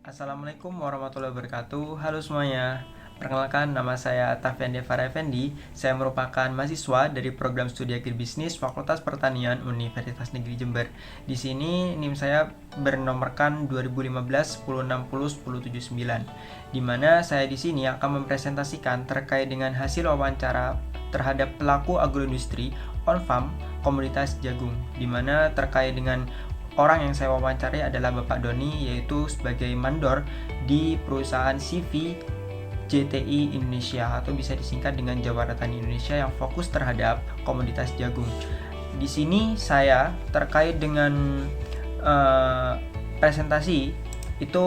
Assalamualaikum warahmatullahi wabarakatuh. Halo semuanya. Perkenalkan, nama saya Tafian Devara Effendi. Saya merupakan mahasiswa dari program studi agribisnis Fakultas Pertanian Universitas Negeri Jember. Di sini NIM saya bernomorkan 2015 1060 1079. Di mana saya di sini akan mempresentasikan terkait dengan hasil wawancara terhadap pelaku agroindustri on farm komunitas jagung, di mana terkait dengan orang yang saya wawancarai adalah Bapak Doni, yaitu sebagai mandor di perusahaan CV JTI Indonesia atau bisa disingkat dengan Jawara Tani Indonesia yang fokus terhadap komoditas jagung. Di sini saya terkait dengan presentasi itu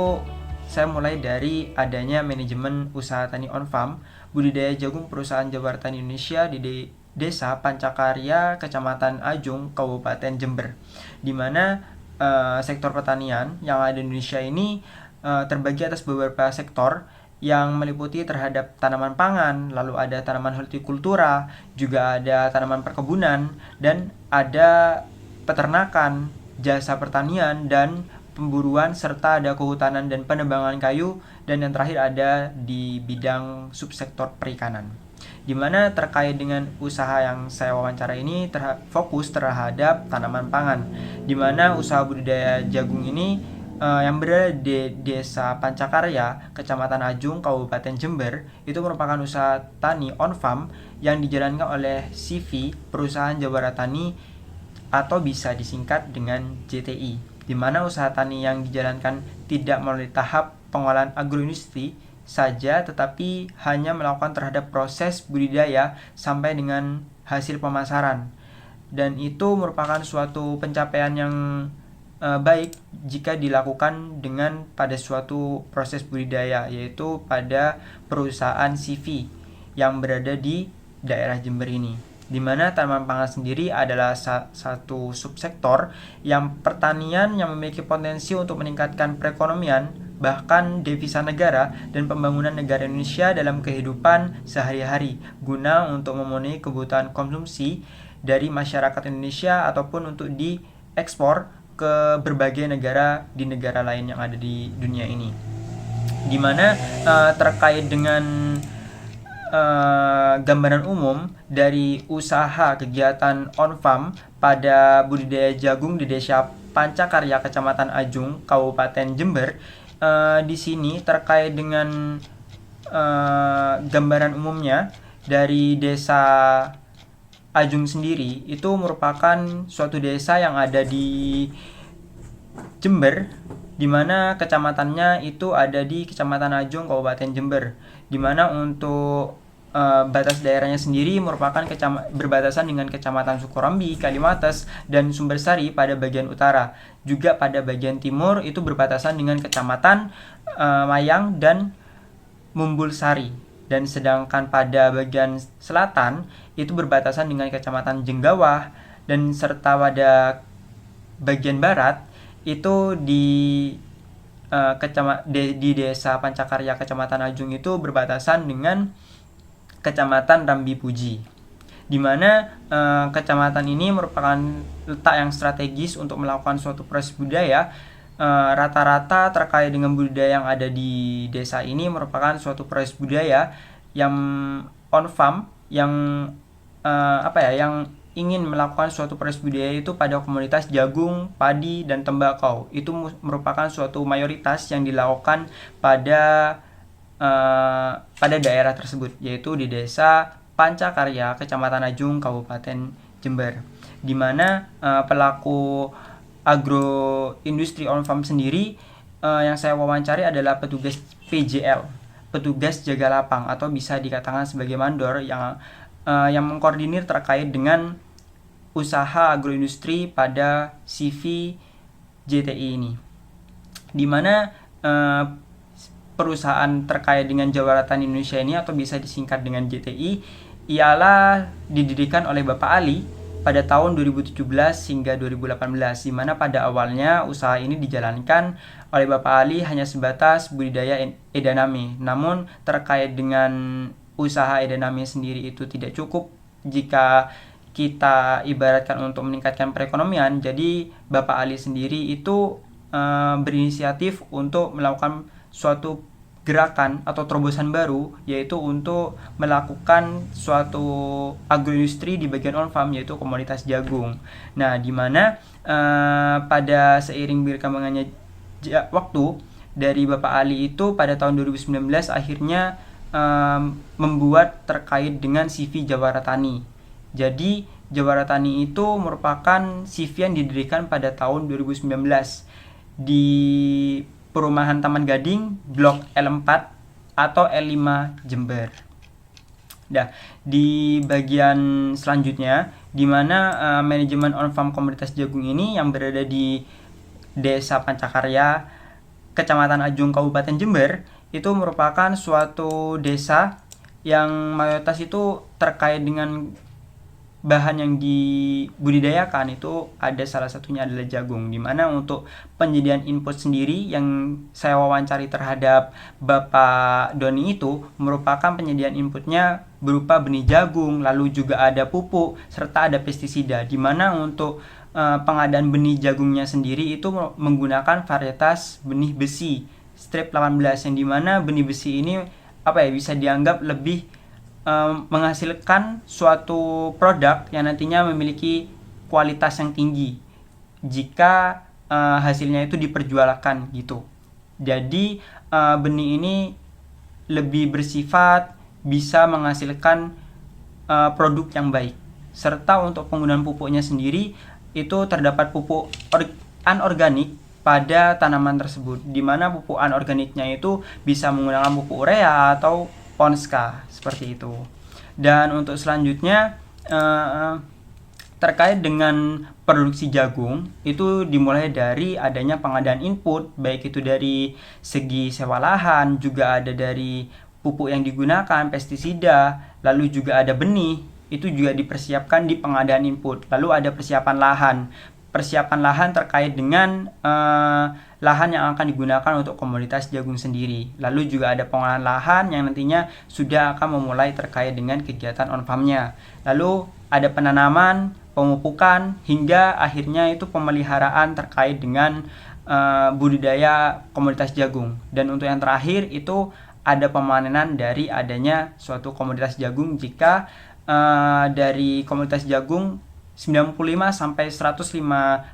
saya mulai dari adanya manajemen usaha tani on farm budidaya jagung perusahaan Jawara Tani Indonesia di Desa Pancakarya, Kecamatan Ajung, Kabupaten Jember, di mana sektor pertanian yang ada di Indonesia ini terbagi atas beberapa sektor yang meliputi terhadap tanaman pangan, lalu ada tanaman hortikultura, juga ada tanaman perkebunan, dan ada peternakan, jasa pertanian, dan pemburuan, serta ada kehutanan dan penebangan kayu, dan yang terakhir ada di bidang subsektor perikanan. Di mana terkait dengan usaha yang saya wawancara ini fokus terhadap tanaman pangan, di mana usaha budidaya jagung ini yang berada di Desa Pancakarya, Kecamatan Ajung, Kabupaten Jember, itu merupakan usaha tani on farm yang dijalankan oleh CV Perusahaan Jawara Tani atau bisa disingkat dengan JTI, di mana usaha tani yang dijalankan tidak melalui tahap pengolahan agroindustri saja, tetapi hanya melakukan terhadap proses budidaya sampai dengan hasil pemasaran, dan itu merupakan suatu pencapaian yang baik jika dilakukan dengan pada suatu proses budidaya, yaitu pada perusahaan CV yang berada di daerah Jember ini, di mana tanaman pangan sendiri adalah satu subsektor yang pertanian yang memiliki potensi untuk meningkatkan perekonomian, bahkan devisa negara dan pembangunan negara Indonesia dalam kehidupan sehari-hari guna untuk memenuhi kebutuhan konsumsi dari masyarakat Indonesia ataupun untuk diekspor ke berbagai negara di negara lain yang ada di dunia ini. Dimana terkait dengan gambaran umum dari usaha kegiatan on farm pada budidaya jagung di Desa Pancakarya, Kecamatan Ajung, Kabupaten Jember, di sini terkait dengan gambaran umumnya dari Desa Ajung sendiri, itu merupakan suatu desa yang ada di Jember, di mana kecamatannya itu ada di Kecamatan Ajung, Kabupaten Jember, di mana untuk batas daerahnya sendiri merupakan berbatasan dengan Kecamatan Sukorambi, Kalimates, dan Sumbersari pada bagian utara. Juga pada bagian timur itu berbatasan dengan Kecamatan Mayang dan Mumbulsari. Dan sedangkan pada bagian selatan itu berbatasan dengan Kecamatan Jenggawah, dan serta pada bagian barat itu di Desa Pancakarya, Kecamatan Ajung itu berbatasan dengan Kecamatan Rambi Puji, di mana kecamatan ini merupakan letak yang strategis untuk melakukan suatu proses budidaya. Rata-rata terkait dengan budidaya yang ada di desa ini merupakan suatu proses budidaya yang on farm, yang yang ingin melakukan suatu proses budidaya itu pada komoditas jagung, padi, dan tembakau. Itu merupakan suatu mayoritas yang dilakukan pada daerah tersebut, yaitu di Desa Pancakarya, Kecamatan Ajung, Kabupaten Jember, di mana pelaku agroindustri on farm sendiri yang saya wawancari adalah petugas PJL, petugas jaga lapang, atau bisa dikatakan sebagai mandor yang mengkoordinir terkait dengan usaha agroindustri pada CV JTI ini, di mana perusahaan terkait dengan Jawara Tani Indonesia ini atau bisa disingkat dengan JTI ialah didirikan oleh Bapak Ali pada tahun 2017 hingga 2018, di mana pada awalnya usaha ini dijalankan oleh Bapak Ali hanya sebatas budidaya edamame. Namun terkait dengan usaha edamame sendiri itu tidak cukup jika kita ibaratkan untuk meningkatkan perekonomian. Jadi Bapak Ali sendiri itu berinisiatif untuk melakukan suatu gerakan atau terobosan baru, yaitu untuk melakukan suatu agroindustri di bagian on-farm, yaitu komoditas jagung. Nah, di mana pada seiring berkembangannya waktu dari Bapak Ali itu pada tahun 2019 akhirnya membuat terkait dengan CV Jawara Tani. Jadi Jawara Tani itu merupakan CV yang didirikan pada tahun 2019 di Perumahan Taman Gading, Blok L4 atau L5 Jember. Nah, di bagian selanjutnya, di mana manajemen on-farm komoditas jagung ini yang berada di Desa Pancakarya, Kecamatan Ajung, Kabupaten Jember, itu merupakan suatu desa yang mayoritas itu terkait dengan bahan yang dibudidayakan itu ada salah satunya adalah jagung, dimana untuk penyediaan input sendiri yang saya wawancari terhadap Bapak Doni itu merupakan penyediaan inputnya berupa benih jagung, lalu juga ada pupuk serta ada pestisida, dimana untuk pengadaan benih jagungnya sendiri itu menggunakan varietas benih besi strip 18 yang dimana benih besi ini bisa dianggap lebih menghasilkan suatu produk yang nantinya memiliki kualitas yang tinggi jika hasilnya itu diperjualkan gitu. Jadi benih ini lebih bersifat bisa menghasilkan produk yang baik. Serta untuk penggunaan pupuknya sendiri itu terdapat pupuk anorganik pada tanaman tersebut, di mana pupuk anorganiknya itu bisa menggunakan pupuk urea atau Ponska seperti itu. Dan untuk selanjutnya terkait dengan produksi jagung itu dimulai dari adanya pengadaan input, baik itu dari segi sewa lahan, juga ada dari pupuk yang digunakan, pestisida, lalu juga ada benih, itu juga dipersiapkan di pengadaan input. Lalu ada persiapan lahan terkait dengan lahan yang akan digunakan untuk komoditas jagung sendiri. Lalu juga ada pengolahan lahan yang nantinya sudah akan memulai terkait dengan kegiatan on-farm-nya. Lalu ada penanaman, pemupukan, hingga akhirnya itu pemeliharaan terkait dengan budidaya komoditas jagung. Dan untuk yang terakhir itu ada pemanenan dari adanya suatu komoditas jagung jika dari komoditas jagung 95 sampai 105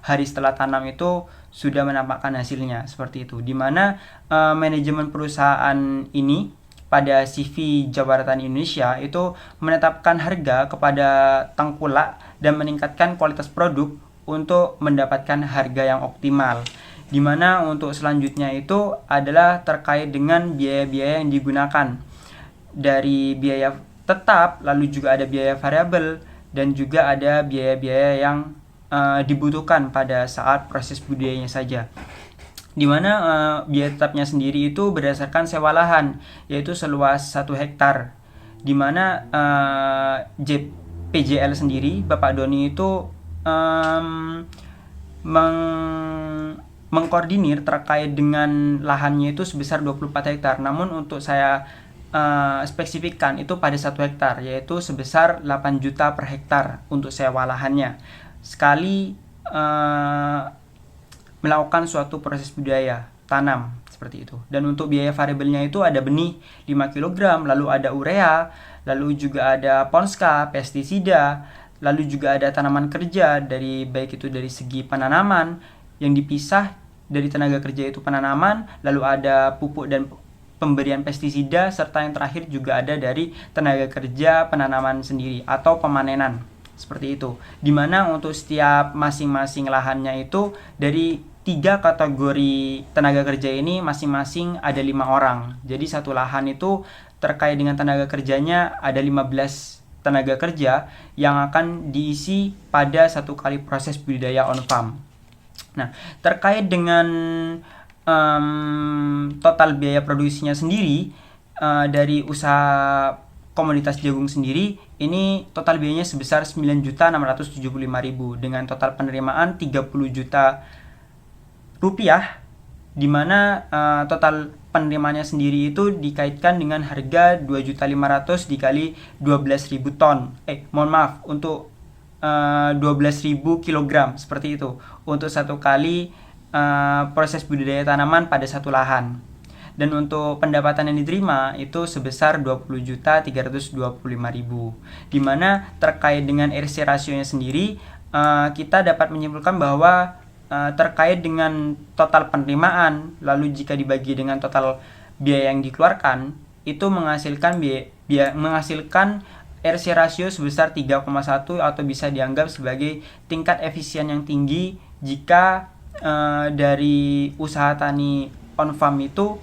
hari setelah tanam itu sudah menampakkan hasilnya seperti itu, dimana manajemen perusahaan ini pada CV Jawara Tani Indonesia itu menetapkan harga kepada tengkulak dan meningkatkan kualitas produk untuk mendapatkan harga yang optimal, dimana untuk selanjutnya itu adalah terkait dengan biaya-biaya yang digunakan, dari biaya tetap, lalu juga ada biaya variabel, dan juga ada biaya-biaya yang dibutuhkan pada saat proses budidayanya saja. Dimana biaya tetapnya sendiri itu berdasarkan sewa lahan, yaitu seluas 1 hektar. Dimana PJL sendiri, Bapak Doni itu mengkoordinir terkait dengan lahannya itu sebesar 24 hektar. Namun untuk saya spesifikkan itu pada 1 hektar, yaitu sebesar 8 juta per hektar untuk sewa lahannya sekali melakukan suatu proses budidaya tanam seperti itu. Dan untuk biaya variabelnya itu ada benih 5 kg, lalu ada urea, lalu juga ada ponska, pestisida, lalu juga ada tanaman kerja dari baik itu dari segi penanaman yang dipisah dari tenaga kerja itu penanaman, lalu ada pupuk dan pemberian pestisida, serta yang terakhir juga ada dari tenaga kerja penanaman sendiri atau pemanenan seperti itu. Dimana untuk setiap masing-masing lahannya itu dari 3 kategori tenaga kerja ini masing-masing ada 5 orang. Jadi satu lahan itu terkait dengan tenaga kerjanya ada 15 tenaga kerja yang akan diisi pada satu kali proses budidaya on farm. Nah, terkait dengan total biaya produksinya sendiri dari usaha komoditas jagung sendiri, ini total biayanya sebesar 9.675.000 dengan total penerimaan 30 juta rupiah, di mana total penerimaannya sendiri itu dikaitkan dengan harga 2.500.000 dikali 12.000 ton. Untuk 12.000 kilogram seperti itu untuk satu kali proses budidaya tanaman pada satu lahan. Dan untuk pendapatan yang diterima itu sebesar 20.325.000. Di mana terkait dengan RC rasionya sendiri, kita dapat menyimpulkan bahwa terkait dengan total penerimaan, lalu jika dibagi dengan total biaya yang dikeluarkan, itu menghasilkan RC rasio sebesar 3,1 atau bisa dianggap sebagai tingkat efisien yang tinggi jika dari usaha tani on farm itu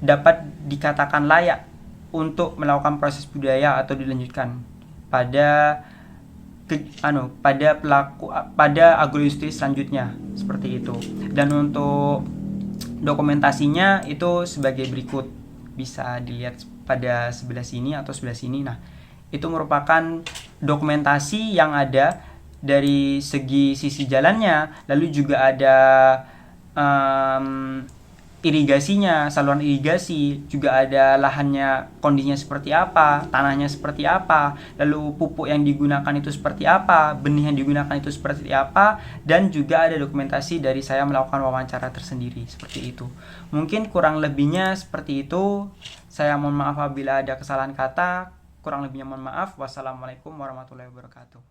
dapat dikatakan layak untuk melakukan proses budidaya atau dilanjutkan pada pada agroindustri selanjutnya, seperti itu. Dan untuk dokumentasinya itu sebagai berikut, bisa dilihat pada sebelah sini atau sebelah sini. Nah, itu merupakan dokumentasi yang ada dari sisi jalannya, lalu juga ada irigasinya, saluran irigasi, juga ada lahannya kondisinya seperti apa, tanahnya seperti apa, lalu pupuk yang digunakan itu seperti apa, benih yang digunakan itu seperti apa, dan juga ada dokumentasi dari saya melakukan wawancara tersendiri, seperti itu. Mungkin kurang lebihnya seperti itu. Saya mohon maaf apabila ada kesalahan kata, kurang lebihnya mohon maaf. Wassalamualaikum warahmatullahi wabarakatuh.